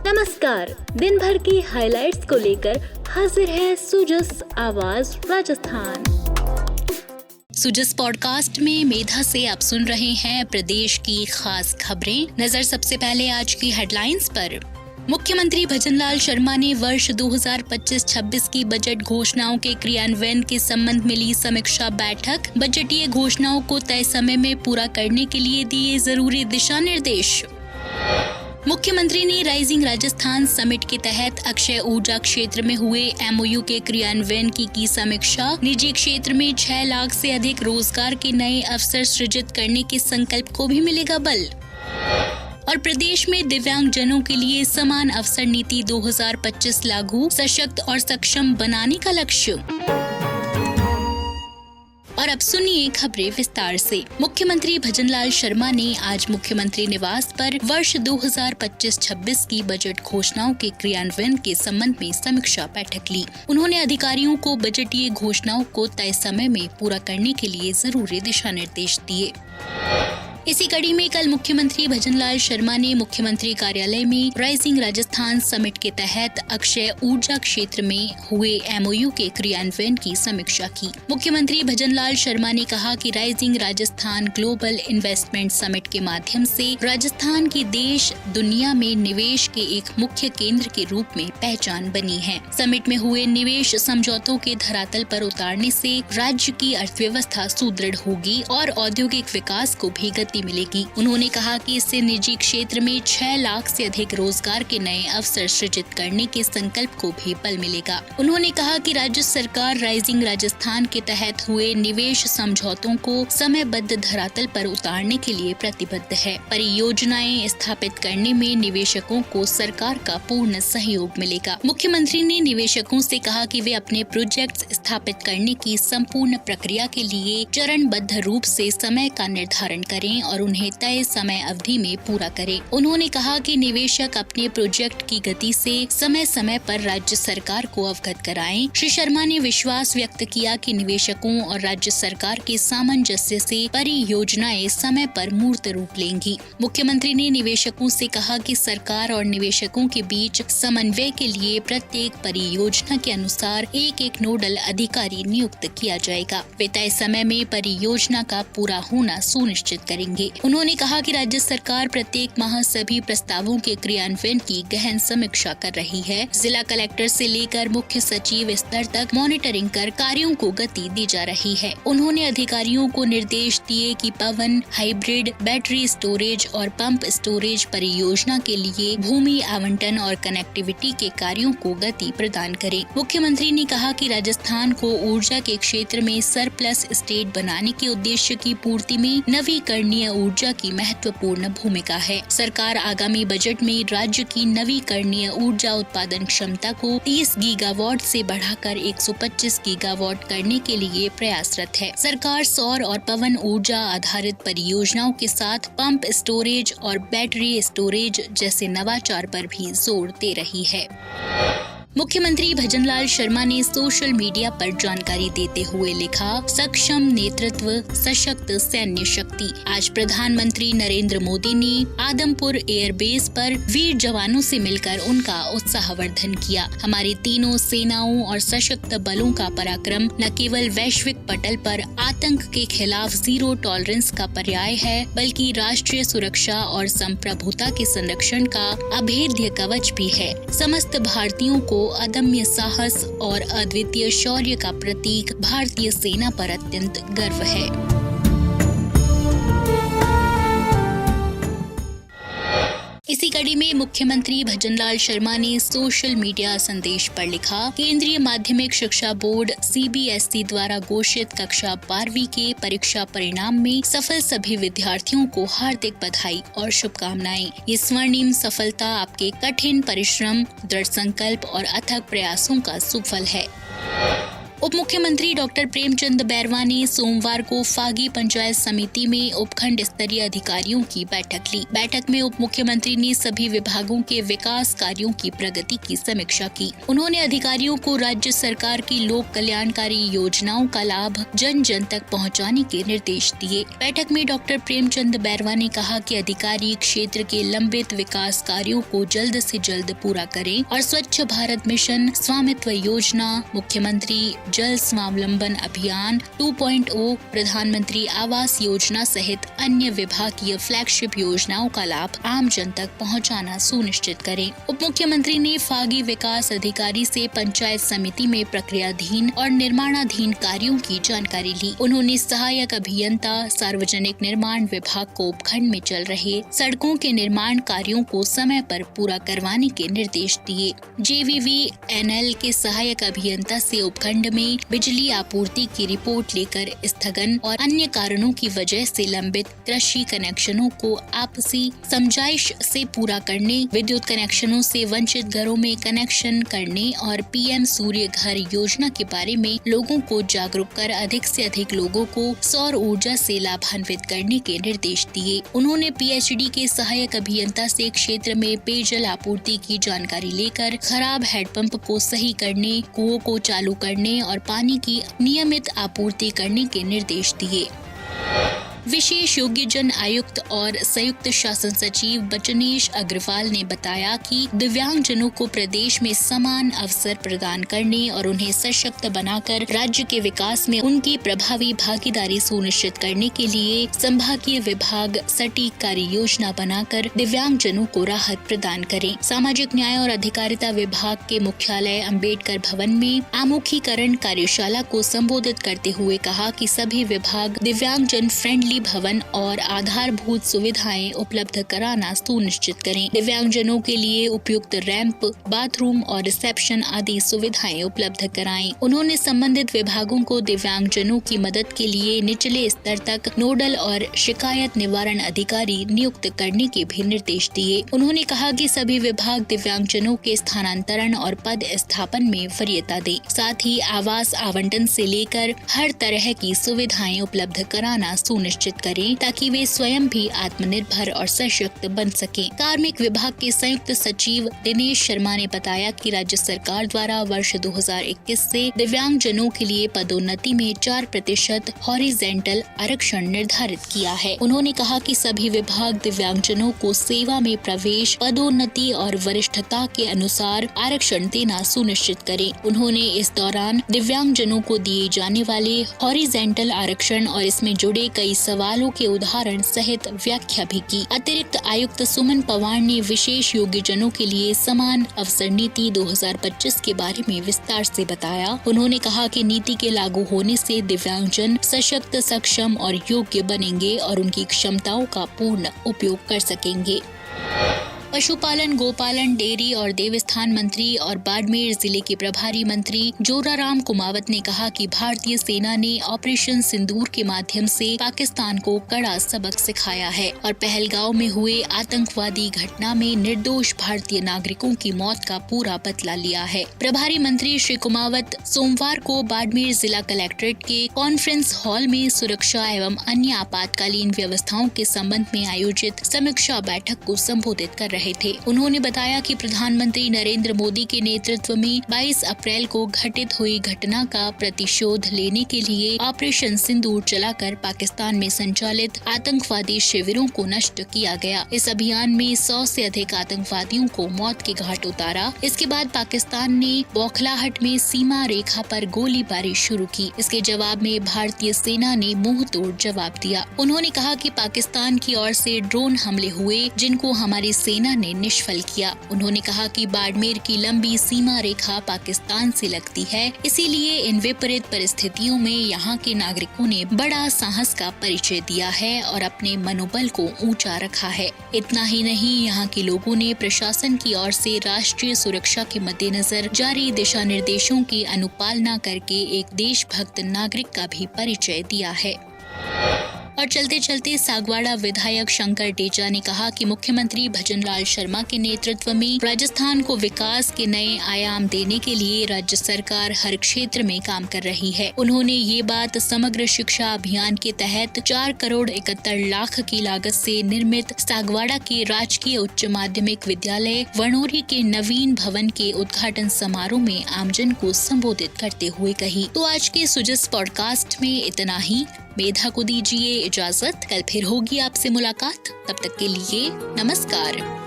नमस्कार, दिन भर की हाइलाइट्स को लेकर हाजिर है सुजस आवाज राजस्थान। सुजस पॉडकास्ट में मेधा से आप सुन रहे हैं प्रदेश की खास खबरें। नजर सबसे पहले आज की हेडलाइंस पर। मुख्यमंत्री भजनलाल शर्मा ने वर्ष 2025-26 की बजट घोषणाओं के क्रियान्वयन के संबंध में ली समीक्षा बैठक। बजटीय घोषणाओं को तय समय में पूरा करने के लिए दिए जरूरी दिशा निर्देश। मुख्यमंत्री ने राइजिंग राजस्थान समिट के तहत अक्षय ऊर्जा क्षेत्र में हुए एमओयू के क्रियान्वयन की समीक्षा। निजी क्षेत्र में 6 लाख से अधिक रोजगार के नए अवसर सृजित करने के संकल्प को भी मिलेगा बल। और प्रदेश में दिव्यांगजनों के लिए समान अवसर नीति 2025 लागू, सशक्त और सक्षम बनाने का लक्ष्य। और अब सुनिए खबरें विस्तार से। मुख्यमंत्री भजनलाल शर्मा ने आज मुख्यमंत्री निवास पर वर्ष 2025-26 की बजट घोषणाओं के क्रियान्वयन के संबंध में समीक्षा बैठक ली। उन्होंने अधिकारियों को बजटीय घोषणाओं को तय समय में पूरा करने के लिए जरूरी दिशा निर्देश दिए। इसी कड़ी में कल मुख्यमंत्री भजनलाल शर्मा ने मुख्यमंत्री कार्यालय में राइजिंग राजस्थान समिट के तहत अक्षय ऊर्जा क्षेत्र में हुए एमओयू के क्रियान्वयन की समीक्षा की। मुख्यमंत्री भजनलाल शर्मा ने कहा कि rising Rajasthan global investment summit के माध्यम से राजस्थान की देश दुनिया में निवेश के एक मुख्य केंद्र के रूप में पहचान बनी है। समिट में हुए निवेश समझौतों के धरातल पर उतारने से राज्य की अर्थव्यवस्था सुदृढ़ होगी और औद्योगिक विकास को भी मिलेगी। उन्होंने कहा कि इससे निजी क्षेत्र में 6 लाख से अधिक रोजगार के नए अवसर सृजित करने के संकल्प को भी बल मिलेगा। उन्होंने कहा कि राज्य सरकार राइजिंग राजस्थान के तहत हुए निवेश समझौतों को समयबद्ध धरातल पर उतारने के लिए प्रतिबद्ध है। परियोजनाएं स्थापित करने में निवेशकों को सरकार का पूर्ण सहयोग मिलेगा। मुख्यमंत्री ने निवेशकों से कहा कि वे अपने प्रोजेक्ट्स स्थापित करने की संपूर्ण प्रक्रिया के लिए चरणबद्ध रूप से समय का निर्धारण करें और उन्हें तय समय अवधि में पूरा करें। उन्होंने कहा कि निवेशक अपने प्रोजेक्ट की गति से समय समय पर राज्य सरकार को अवगत कराएं। श्री शर्मा ने विश्वास व्यक्त किया कि निवेशकों और राज्य सरकार के सामंजस्य से परियोजनाएं समय पर मूर्त रूप लेंगी। मुख्यमंत्री ने निवेशकों से कहा कि सरकार और निवेशकों के बीच समन्वय के लिए प्रत्येक परियोजना के अनुसार एक नोडल अधिकारी नियुक्त किया जाएगा। वे तय समय में परियोजना का पूरा होना सुनिश्चित करेंगे। उन्होंने कहा कि राज्य सरकार प्रत्येक माह सभी प्रस्तावों के क्रियान्वयन की गहन समीक्षा कर रही है। जिला कलेक्टर से लेकर मुख्य सचिव स्तर तक मॉनिटरिंग कर कार्यों को गति दी जा रही है। उन्होंने अधिकारियों को निर्देश दिए कि पवन, हाइब्रिड, बैटरी स्टोरेज और पंप स्टोरेज परियोजना के लिए भूमि आवंटन और कनेक्टिविटी के कार्यों को गति प्रदान करें। मुख्यमंत्री ने कहा कि राजस्थान को ऊर्जा के क्षेत्र में सरप्लस स्टेट बनाने के उद्देश्य की पूर्ति में नवीकरणीय ऊर्जा की महत्वपूर्ण भूमिका है। सरकार आगामी बजट में राज्य की नवीकरणीय ऊर्जा उत्पादन क्षमता को 30 गीगावाट से बढ़ाकर 125 गीगावाट करने के लिए प्रयासरत है। सरकार सौर और पवन ऊर्जा आधारित परियोजनाओं के साथ पंप स्टोरेज और बैटरी स्टोरेज जैसे नवाचार पर भी जोर दे रही है। मुख्यमंत्री भजनलाल शर्मा ने सोशल मीडिया पर जानकारी देते हुए लिखा, सक्षम नेतृत्व, सशक्त सैन्य शक्ति। आज प्रधानमंत्री नरेंद्र मोदी ने आदमपुर एयरबेस पर वीर जवानों से मिलकर उनका उत्साहवर्धन किया। हमारी तीनों सेनाओं और सशक्त बलों का पराक्रम न केवल वैश्विक पटल पर आतंक के खिलाफ जीरो टॉलरेंस का पर्याय है, बल्कि राष्ट्रीय सुरक्षा और संप्रभुता के संरक्षण का अभेद्य कवच भी है। समस्त भारतीयों को अदम्य साहस और अद्वितीय शौर्य का प्रतीक भारतीय सेना पर अत्यंत गर्व है। इसी कड़ी में मुख्यमंत्री भजनलाल शर्मा ने सोशल मीडिया संदेश पर लिखा, केंद्रीय माध्यमिक शिक्षा बोर्ड CBSE द्वारा घोषित कक्षा 12वीं के परीक्षा परिणाम में सफल सभी विद्यार्थियों को हार्दिक बधाई और शुभकामनाएं। ये स्वर्णिम सफलता आपके कठिन परिश्रम, दृढ़ संकल्प और अथक प्रयासों का सुफल है। उप मुख्यमंत्री डॉक्टर प्रेमचंद बैरवा ने सोमवार को फागी पंचायत समिति में उपखंड स्तरीय अधिकारियों की बैठक ली। बैठक में उप मुख्यमंत्री ने सभी विभागों के विकास कार्यों की प्रगति की समीक्षा की। उन्होंने अधिकारियों को राज्य सरकार की लोक कल्याणकारी योजनाओं का लाभ जन जन तक पहुंचाने के निर्देश दिए। बैठक में डॉक्टर प्रेमचंद बैरवा ने कहा कि अधिकारी क्षेत्र के लंबित विकास कार्यों को जल्द से जल्द पूरा करें और स्वच्छ भारत मिशन, स्वामित्व योजना, मुख्यमंत्री जल स्वावलंबन अभियान 2.0, प्रधानमंत्री आवास योजना सहित अन्य विभागीय फ्लैगशिप योजनाओं का लाभ आम जन तक पहुंचाना सुनिश्चित करें। उप मुख्यमंत्री ने फागी विकास अधिकारी से पंचायत समिति में प्रक्रियाधीन और निर्माणाधीन कार्यों की जानकारी ली। उन्होंने सहायक अभियंता, सार्वजनिक निर्माण विभाग को उपखंड में चल रहे सड़कों के निर्माण कार्यों को समय पर पूरा करवाने के निर्देश दिए। JVVNL के सहायक अभियंता से उपखंड में बिजली आपूर्ति की रिपोर्ट लेकर स्थगन और अन्य कारणों की वजह से लंबित कृषि कनेक्शनों को आपसी समझाइश से पूरा करने, विद्युत कनेक्शनों से वंचित घरों में कनेक्शन करने और PM सूर्य घर योजना के बारे में लोगों को जागरूक कर अधिक से अधिक लोगों को सौर ऊर्जा से लाभान्वित करने के निर्देश दिए। उन्होंने PHD के सहायक अभियंता से क्षेत्र में पेयजल आपूर्ति की जानकारी लेकर खराब हैंडपंप को सही करने, कुओं को चालू करने और पानी की नियमित आपूर्ति करने के निर्देश दिए। विशेष योग्यजन आयुक्त और संयुक्त शासन सचिव बचनेश अग्रवाल ने बताया कि दिव्यांगजनों को प्रदेश में समान अवसर प्रदान करने और उन्हें सशक्त बनाकर राज्य के विकास में उनकी प्रभावी भागीदारी सुनिश्चित करने के लिए संभागीय विभाग सटीक कार्य योजना बनाकर दिव्यांगजनों को राहत प्रदान करें। सामाजिक न्याय और अधिकारिता विभाग के मुख्यालय अम्बेडकर भवन में आमुखीकरण कार्यशाला को संबोधित करते हुए कहा कि सभी विभाग दिव्यांगजन फ्रेंडली भवन और आधारभूत सुविधाएं उपलब्ध कराना सुनिश्चित करें। दिव्यांगजनों के लिए उपयुक्त रैंप, बाथरूम और रिसेप्शन आदि सुविधाएं उपलब्ध कराएं। उन्होंने संबंधित विभागों को दिव्यांगजनों की मदद के लिए निचले स्तर तक नोडल और शिकायत निवारण अधिकारी नियुक्त करने के भी निर्देश दिए। उन्होंने कहा कि सभी विभाग दिव्यांगजनों के स्थानांतरण और पद स्थापन में वरीयता दें। साथ ही आवास आवंटन से लेकर हर तरह की सुविधाएं उपलब्ध कराना सुनिश्चित करें ताकि वे स्वयं भी आत्मनिर्भर और सशक्त बन सकें। कार्मिक विभाग के संयुक्त सचिव दिनेश शर्मा ने बताया कि राज्य सरकार द्वारा वर्ष 2021 से दिव्यांगजनों के लिए पदोन्नति में 4% हॉरिजेंटल आरक्षण निर्धारित किया है। उन्होंने कहा कि सभी विभाग दिव्यांगजनों को सेवा में प्रवेश, पदोन्नति और वरिष्ठता के अनुसार आरक्षण देना सुनिश्चित करें। उन्होंने इस दौरान दिव्यांगजनों को दिए जाने वाले हॉरिजेंटल आरक्षण और इसमें जुड़े कई सवालों के उदाहरण सहित व्याख्या भी की। अतिरिक्त आयुक्त सुमन पवार ने विशेष योग्यजनों के लिए समान अवसर नीति 2025 के बारे में विस्तार से बताया। उन्होंने कहा कि नीति के लागू होने से दिव्यांगजन सशक्त, सक्षम और योग्य बनेंगे और उनकी क्षमताओं का पूर्ण उपयोग कर सकेंगे। पशुपालन, गोपालन, डेयरी और देवस्थान मंत्री और बाड़मेर जिले के प्रभारी मंत्री जोराराम कुमावत ने कहा कि भारतीय सेना ने ऑपरेशन सिंदूर के माध्यम से पाकिस्तान को कड़ा सबक सिखाया है और पहलगांव में हुए आतंकवादी घटना में निर्दोष भारतीय नागरिकों की मौत का पूरा बदला लिया है। प्रभारी मंत्री श्री कुमावत सोमवार को बाड़मेर जिला कलेक्ट्रेट के कॉन्फ्रेंस हॉल में सुरक्षा एवं अन्य आपातकालीन व्यवस्थाओं के संबंध में आयोजित समीक्षा बैठक को संबोधित कर रहे थे। उन्होंने बताया कि प्रधानमंत्री नरेंद्र मोदी के नेतृत्व में 22 अप्रैल को घटित हुई घटना का प्रतिशोध लेने के लिए ऑपरेशन सिंदूर चलाकर पाकिस्तान में संचालित आतंकवादी शिविरों को नष्ट किया गया। इस अभियान में 100 से अधिक आतंकवादियों को मौत के घाट उतारा। इसके बाद पाकिस्तान ने बौखलाहट में सीमा रेखा पर गोलीबारी शुरू की। इसके जवाब में भारतीय सेना ने मुंह तोड़ जवाब दिया। उन्होंने कहा कि पाकिस्तान की ओर से ड्रोन हमले हुए जिनको हमारी सेना ने निष्फल किया। उन्होंने कहा कि बाड़मेर की लंबी सीमा रेखा पाकिस्तान से लगती है, इसीलिए इन विपरीत परिस्थितियों में यहाँ के नागरिकों ने बड़ा साहस का परिचय दिया है और अपने मनोबल को ऊंचा रखा है। इतना ही नहीं, यहाँ के लोगों ने प्रशासन की ओर से राष्ट्रीय सुरक्षा के मद्देनजर जारी दिशा निर्देशों की अनुपालना करके एक देशभक्त नागरिक का भी परिचय दिया है। और चलते चलते सागवाड़ा विधायक शंकर टेजा ने कहा कि मुख्यमंत्री भजनलाल शर्मा के नेतृत्व में राजस्थान को विकास के नए आयाम देने के लिए राज्य सरकार हर क्षेत्र में काम कर रही है। उन्होंने ये बात समग्र शिक्षा अभियान के तहत 4 करोड़ 71 लाख की लागत से निर्मित सागवाड़ा के राजकीय उच्च माध्यमिक विद्यालय वणोरी के नवीन भवन के उद्घाटन समारोह में आमजन को संबोधित करते हुए कही। तो आज के सुजस पॉडकास्ट में इतना ही। मेधा को दीजिए इजाजत, कल फिर होगी आपसे मुलाकात। तब तक के लिए नमस्कार।